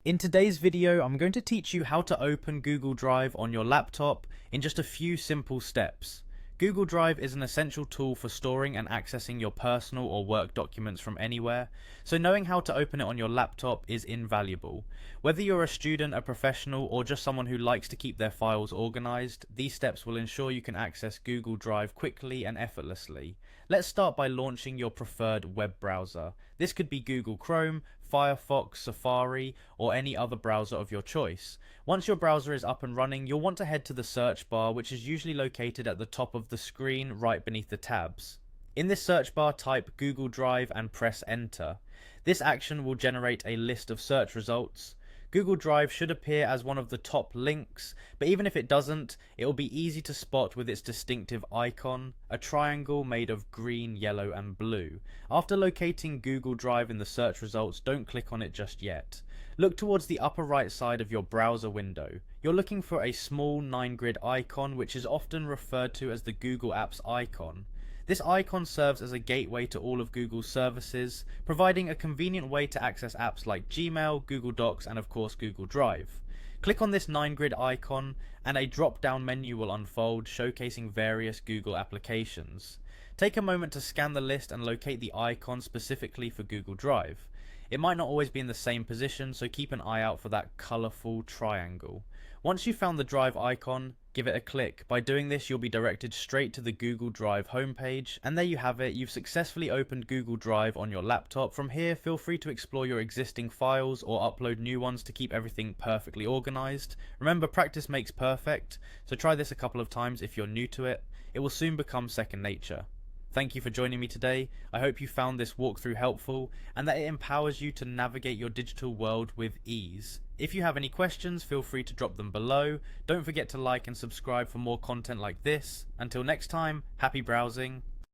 In today's video, I'm going to teach you how to open Google Drive on your laptop in just a few simple steps. Google Drive is an essential tool for storing and accessing your personal or work documents from anywhere, so knowing how to open it on your laptop is invaluable. Whether you're a student, a professional, or just someone who likes to keep their files organized, these steps will ensure you can access Google Drive quickly and effortlessly. Let's start by launching your preferred web browser. This could be Google Chrome, Firefox, Safari, or any other browser of your choice. Once your browser is up and running, you'll want to head to the search bar, which is usually located at the top of the screen right beneath the tabs. In this search bar, type Google Drive and press enter. This action will generate a list of search results. Google Drive should appear as one of the top links, but even if it doesn't, it will be easy to spot with its distinctive icon, a triangle made of green, yellow and blue. After locating Google Drive in the search results, don't click on it just yet. Look towards the upper right side of your browser window. You're looking for a small 9-grid icon, which is often referred to as the Google Apps icon. This icon serves as a gateway to all of Google's services, providing a convenient way to access apps like Gmail, Google Docs, and of course Google Drive. Click on this 9-grid icon and a drop-down menu will unfold, showcasing various Google applications. Take a moment to scan the list and locate the icon specifically for Google Drive. It might not always be in the same position, so keep an eye out for that colourful triangle. Once you've found the Drive icon, give it a click. By doing this, you'll be directed straight to the Google Drive homepage, and there you have it. You've successfully opened Google Drive on your laptop. From here, feel free to explore your existing files or upload new ones to keep everything perfectly organized. Remember, practice makes perfect, so try this a couple of times if you're new to it. It will soon become second nature. Thank you for joining me today. I hope you found this walkthrough helpful and that it empowers you to navigate your digital world with ease. If you have any questions, feel free to drop them below. Don't forget to like and subscribe for more content like this. Until next time, happy browsing.